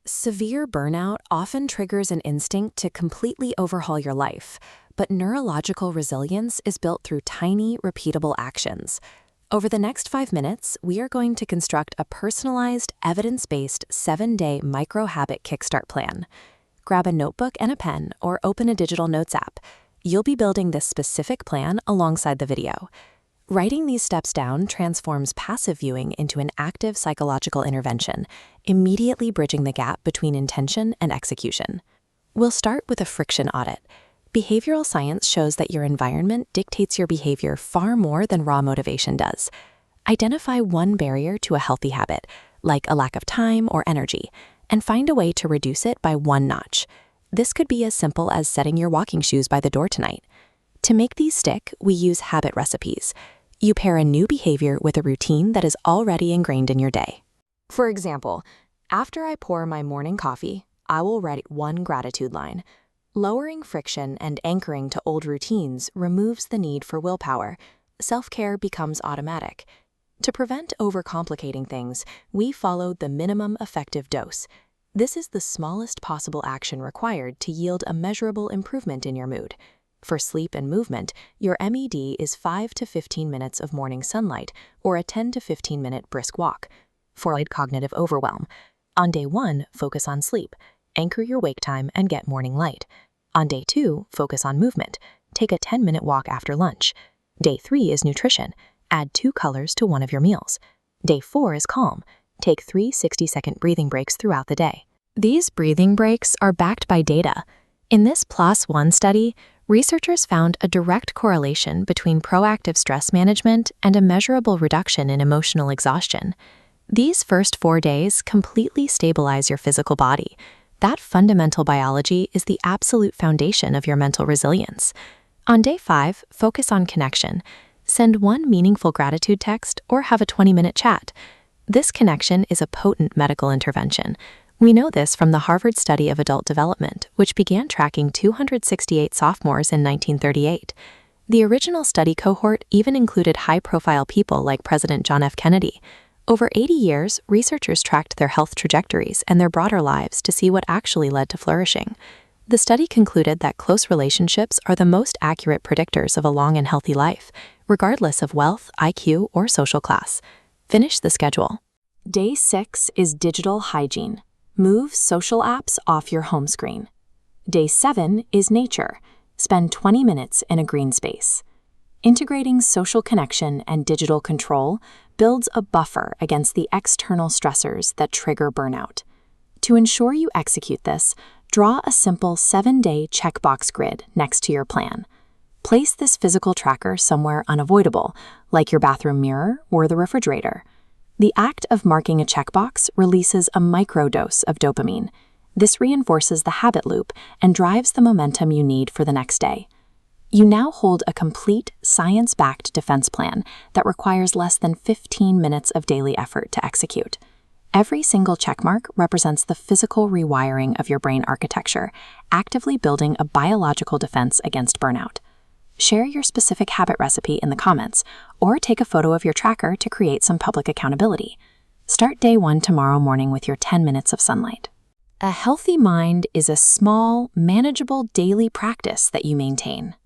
Severe burnout often triggers an instinct to completely overhaul your life, but neurological resilience is built through tiny, repeatable actions. Over the next 5 minutes, we are going to construct a personalized, evidence-based 7-day micro-habit Kickstart plan. Grab a notebook and a pen or open a digital notes app. You'll be building this specific plan alongside the video. Writing these steps down transforms passive viewing into an active psychological intervention, immediately bridging the gap between intention and execution. We'll start with a friction audit. Behavioral science shows that your environment dictates your behavior far more than raw motivation does. Identify one barrier to a healthy habit, like a lack of time or energy, and find a way to reduce it by 1 notch. This could be as simple as setting your walking shoes by the door tonight. To make these stick, we use habit recipes. You pair a new behavior with a routine that is already ingrained in your day. For example, after I pour my morning coffee, I will write 1 gratitude line. Lowering friction and anchoring to old routines removes the need for willpower. Self-care becomes automatic. To prevent overcomplicating things, we followed the minimum effective dose. This is the smallest possible action required to yield a measurable improvement in your mood. For sleep and movement, your MED is 5 to 15 minutes of morning sunlight or a 10 to 15-minute brisk walk. For light cognitive overwhelm, on day 1, focus on sleep. Anchor your wake time and get morning light. On day 2, focus on movement. Take a 10-minute walk after lunch. Day 3 is nutrition. Add 2 colors to one of your meals. Day 4 is calm. Take 3 60-second breathing breaks throughout the day. These breathing breaks are backed by data. In this PLOS-1 study, researchers found a direct correlation between proactive stress management and a measurable reduction in emotional exhaustion. These first 4 days completely stabilize your physical body. That fundamental biology is the absolute foundation of your mental resilience. On day 5, focus on connection. Send 1 meaningful gratitude text or have a 20-minute chat. This connection is a potent medical intervention. We know this from the Harvard study of adult development, which began tracking 268 sophomores in 1938. The original study cohort even included high-profile people like President John F. Kennedy. Over 80 years, researchers tracked their health trajectories and their broader lives to see what actually led to flourishing. The study concluded that close relationships are the most accurate predictors of a long and healthy life, regardless of wealth, IQ, or social class. Finish the schedule. Day 6 is digital hygiene. Move social apps off your home screen. Day 7 is nature. Spend 20 minutes in a green space. Integrating social connection and digital control builds a buffer against the external stressors that trigger burnout. To ensure you execute this, draw a simple 7-day checkbox grid next to your plan. Place this physical tracker somewhere unavoidable, like your bathroom mirror or the refrigerator. The act of marking a checkbox releases a microdose of dopamine. This reinforces the habit loop and drives the momentum you need for the next day. You now hold a complete, science-backed defense plan that requires less than 15 minutes of daily effort to execute. Every single checkmark represents the physical rewiring of your brain architecture, actively building a biological defense against burnout. Share your specific habit recipe in the comments, or take a photo of your tracker to create some public accountability. Start day 1 tomorrow morning with your 10 minutes of sunlight. A healthy mind is a small, manageable daily practice that you maintain.